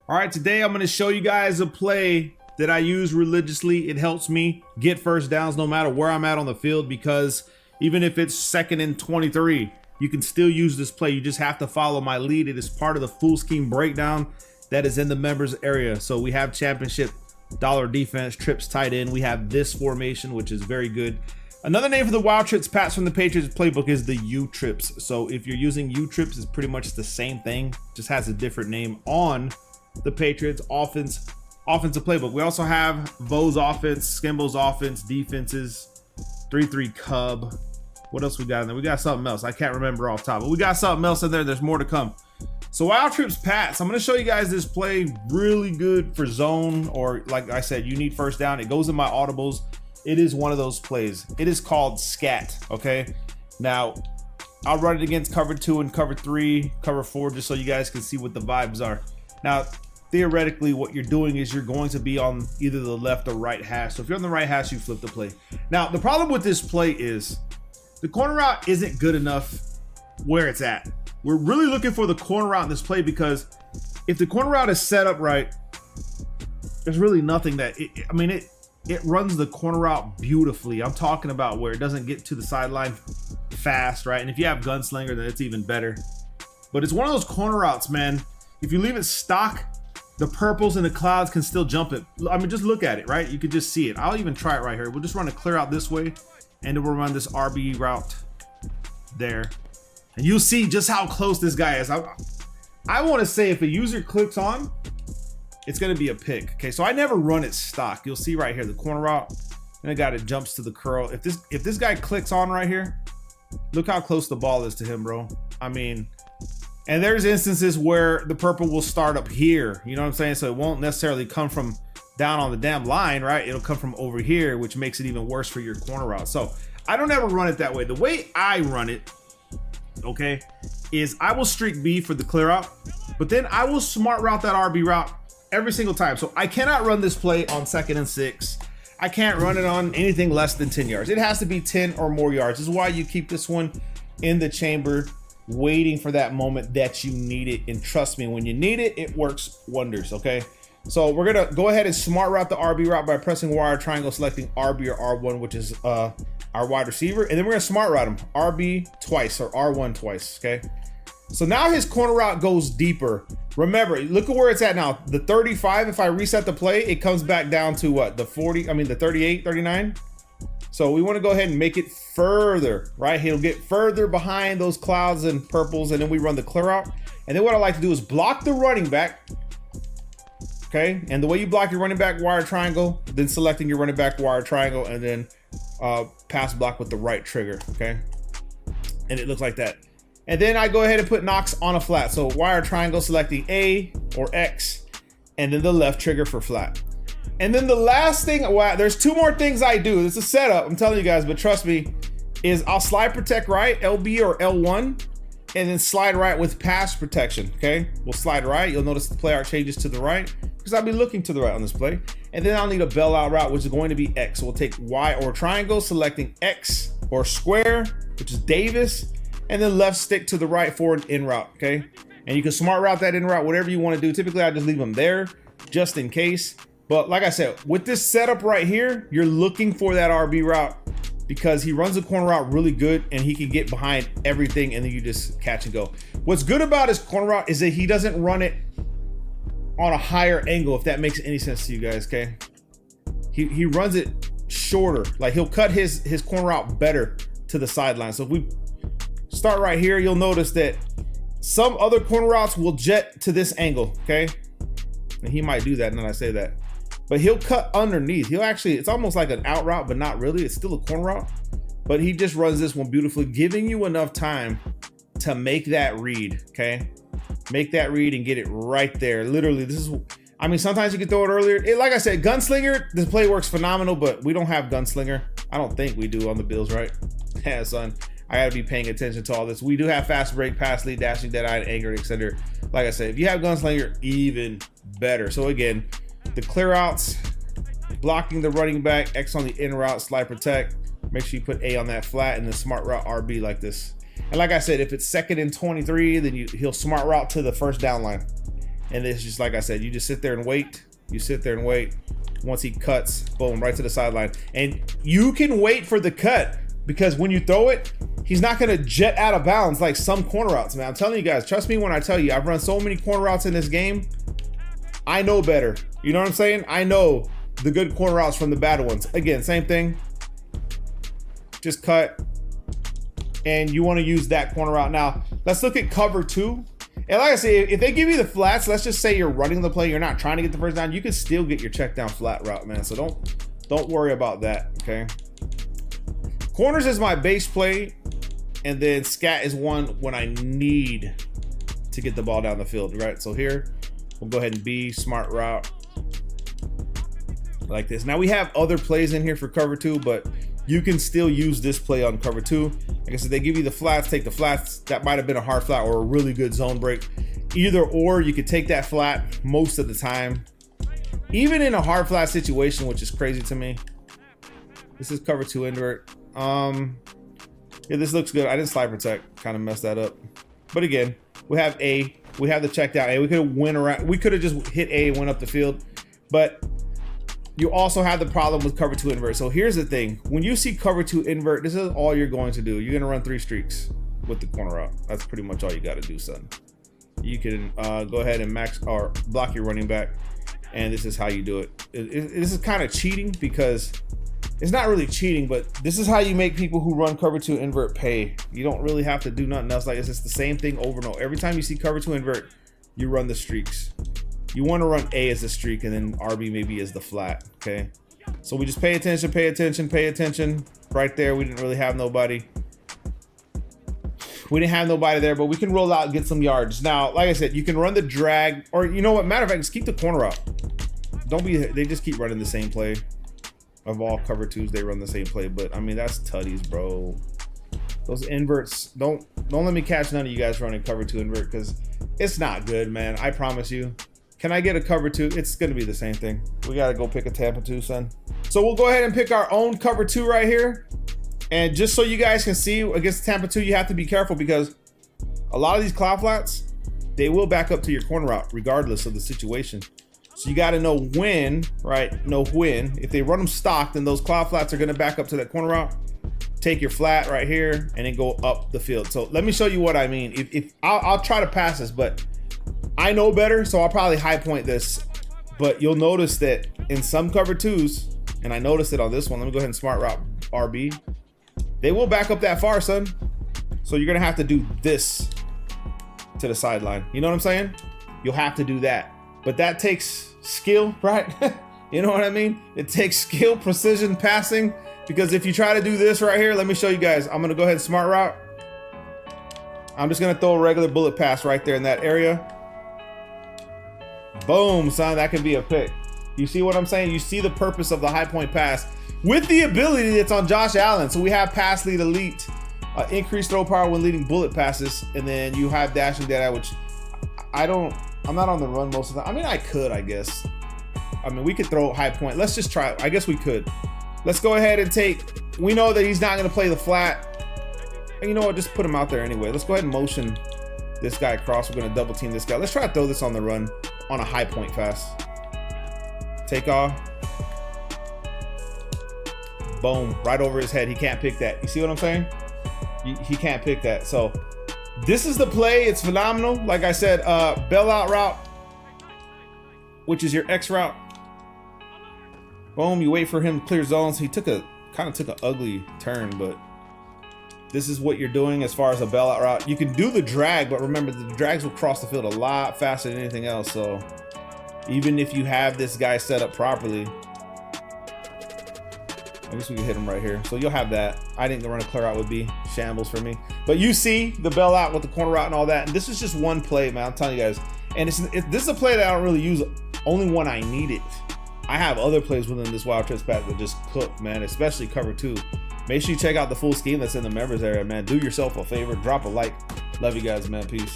All right, today I'm going to show you guys a play that I use religiously. It helps me get first downs no matter where I'm at on the field, because even if it's 2nd and 23, you can still use this play. You just have to follow my lead. It is part of the full scheme breakdown that is in the members area. So we have championship, dollar defense, trips tight end. We have this formation, which is very good. Another name for the wild trips Pats from the Patriots playbook is the U trips. So if you're using U trips, it's pretty much the same thing, just has a different name on the Patriots offensive playbook. We also have Vo's offense, Skimbo's offense, defenses, 3-3 Cub. What else we got in there? We got something else. I can't remember off top, but we got something else in there. There's more to come. So wild trips Pats, I'm going to show you guys this play. Really good for zone, or like I said, you need first down. It goes in my audibles. It is one of those plays. It is called Scat. Okay. Now I'll run it against cover 2 and cover 3, cover 4, just so you guys can see what the vibes are. Now, theoretically, what you're doing is you're going to be on either the left or right hash. So if you're on the right hash, you flip the play. Now, the problem with this play is the corner route isn't good enough where it's at. We're really looking for the corner route in this play, because if the corner route is set up right, there's really nothing that it runs the corner route beautifully. I'm talking about where it doesn't get to the sideline fast, right? And if you have Gunslinger, then it's even better. But it's one of those corner routes, man. If you leave it stock, the purples and the clouds can still jump it. I mean, just look at it, right? You can just see it. I'll even try it right here. We'll just run a clear out this way, and then we'll run this RB route there. And you'll see just how close this guy is. I want to say if a user clicks on, it's going to be a pick. Okay, so I never run it stock. You'll see right here, the corner route, and I got it jumps to the curl. If this guy clicks on right here, look how close the ball is to him, bro. I mean, and there's instances where the purple will start up here. You know what I'm saying? So it won't necessarily come from down on the damn line, right? It'll come from over here, which makes it even worse for your corner route. So I don't ever run it that way. The way I run it, okay, is I will streak B for the clear out, but then I will smart route that RB route every single time. So I cannot run this play on 2nd and 6. I can't run it on anything less than 10 yards. It has to be 10 or more yards. This is why you keep this one in the chamber, waiting for that moment that you need it. And trust me, when you need it, it works wonders. Okay, so we're gonna go ahead and smart route the RB route by pressing wire triangle, selecting RB or R1, which is our wide receiver, and then we're gonna smart route him RB twice or R1 twice. Okay, so now his corner route goes deeper. Remember, look at where it's at now, the 35. If I reset the play, it comes back down to what, the 40, the 38, 39. So we want to go ahead and make it further, right? He'll get further behind those clouds and purples, and then we run the clear out. And then what I like to do is block the running back. Okay, and the way you block your running back, wire triangle, then selecting your running back, wire triangle, and then pass block with the right trigger. Okay, and it looks like that. And then I go ahead and put Knox on a flat. So wire triangle, selecting A or X, and then the left trigger for flat. And then the last thing, wow, there's 2 more things I do. It's a setup, I'm telling you guys, but trust me, is I'll slide protect right, LB or L1, and then slide right with pass protection. Okay, we'll slide right. You'll notice the play arc changes to the right because I'll be looking to the right on this play. And then I'll need a bail out route, which is going to be X. So we'll take Y or triangle, selecting X or square, which is Davis, and then left stick to the right for an in route. Okay, and you can smart route that in route, whatever you want to do. Typically, I just leave them there just in case. But like I said, with this setup right here, you're looking for that RB route because he runs the corner route really good and he can get behind everything, and then you just catch and go. What's good about his corner route is that he doesn't run it on a higher angle, if that makes any sense to you guys, okay? He runs it shorter. Like, he'll cut his corner route better to the sideline. So if we start right here, you'll notice that some other corner routes will jet to this angle, okay? And he might do that now that I say that. But he'll cut underneath. He'll actually, it's almost like an out route, but not really. It's still a corner route. But he just runs this one beautifully, giving you enough time to make that read, okay? Make that read and get it right there. Literally, this is, sometimes you can throw it earlier. Like I said, Gunslinger, this play works phenomenal, but we don't have Gunslinger. I don't think we do on the Bills, right? Yeah, son, I gotta be paying attention to all this. We do have fast break, pass lead, dashing, dead eye, anger, etc. Like I said, if you have Gunslinger, even better. So again, the clear outs, blocking the running back, X on the in route, slide protect. Make sure you put A on that flat, and then smart route RB like this. And like I said, if it's 2nd and 23, then he'll smart route to the first down line. And it's just like I said, you just sit there and wait. You sit there and wait. Once he cuts, boom, right to the sideline. And you can wait for the cut, because when you throw it, he's not gonna jet out of bounds like some corner routes, man. I'm telling you guys, trust me when I tell you, I've run so many corner routes in this game. I know better. You know what I'm saying? I know the good corner routes from the bad ones. Again, same thing. Just cut. And you want to use that corner route. Now, let's look at cover 2. And like I say, if they give you the flats, let's just say you're running the play, you're not trying to get the first down, you can still get your check down flat route, man. So don't worry about that, okay? Corners is my base play, and then scat is one when I need to get the ball down the field, right? So here, we'll go ahead and be smart route like this. Now we have other plays in here for cover 2, but you can still use this play on cover 2. Like I said, they give you the flats, take the flats. That might have been a hard flat or a really good zone break. Either or, you could take that flat most of the time. Even in a hard flat situation, which is crazy to me. This is cover 2 invert. Yeah, this looks good. I didn't slide protect, kind of messed that up. But again, we have A, we have the check down A. We could have went around, we could have just hit A and went up the field. But you also have the problem with cover 2 invert. So here's the thing. When you see cover 2 invert, this is all you're going to do. You're going to run 3 streaks with the corner route. That's pretty much all you got to do, son. You can go ahead and max or block your running back. And this is how you do it. This is kind of cheating, because it's not really cheating, but this is how you make people who run cover 2 invert pay. You don't really have to do nothing else. Like, it's just the same thing over and over. Every time you see cover 2 invert, you run the streaks. You want to run A as a streak, and then RB maybe as the flat, okay? So we just pay attention, pay attention, pay attention. Right there, we didn't really have nobody. We didn't have nobody there, but we can roll out and get some yards. Now, like I said, you can run the drag, or you know what, matter of fact, just keep the corner up. Don't be, they just keep running the same play. Of all cover 2s, they run the same play, but I mean, that's tutties, bro. Those inverts, don't let me catch none of you guys running cover 2 invert, because it's not good, man. I promise you. Can I get a cover 2? It's going to be the same thing. We got to go pick a Tampa 2, son. So we'll go ahead and pick our own cover 2 right here. And just so you guys can see, against Tampa 2, you have to be careful, because a lot of these cloud flats, they will back up to your corner route regardless of the situation. So you got to know when, right? Know when. If they run them stock, then those cloud flats are going to back up to that corner route. Take your flat right here and then go up the field. So let me show you what I mean. If I'll try to pass this, but I know better, so I'll probably high point this. But you'll notice that in some cover 2s, and I noticed it on this one. Let me go ahead and smart route RB. They will back up that far, son. So you're gonna have to do this to the sideline. You know what I'm saying? You'll have to do that. But that takes skill, right? You know what I mean? It takes skill, precision, passing. Because if you try to do this right here, let me show you guys. I'm gonna go ahead and smart route. I'm just gonna throw a regular bullet pass right there in that area. Boom, son, that could be a pick. You see what I'm saying? You see the purpose of the high point pass with the ability that's on Josh Allen. So we have pass lead elite, increased throw power when leading bullet passes, and then you have dashing data, which I'm not on the run most of the time. I mean, I could, I guess. I mean, we could throw high point. Let's just try it. I guess we could. Let's go ahead and take, we know that he's not gonna play the flat. And you know what, just put him out there anyway. Let's go ahead and motion this guy across. We're gonna double team this guy. Let's try to throw this on the run on a high point pass. Take off. Boom, right over his head. He can't pick that. You see what I'm saying? He can't pick that. So this is the play. It's phenomenal. Like I said, bail out route, which is your X route. Boom, you wait for him to clear zones. He kind of took an ugly turn, but this is what you're doing as far as a bailout route. You can do the drag, but remember the drags will cross the field a lot faster than anything else. So even if you have this guy set up properly, I guess we can hit him right here. So you'll have that. I didn't run a clear out would be shambles for me. But you see the bailout with the corner route and all that. And this is just one play, man. I'm telling you guys. And this is a play that I don't really use only when I need it. I have other plays within this Wild Trips pack that just cook, man, especially cover 2. Make sure you check out the full scheme that's in the members area, man. Do yourself a favor. Drop a like. Love you guys, man. Peace.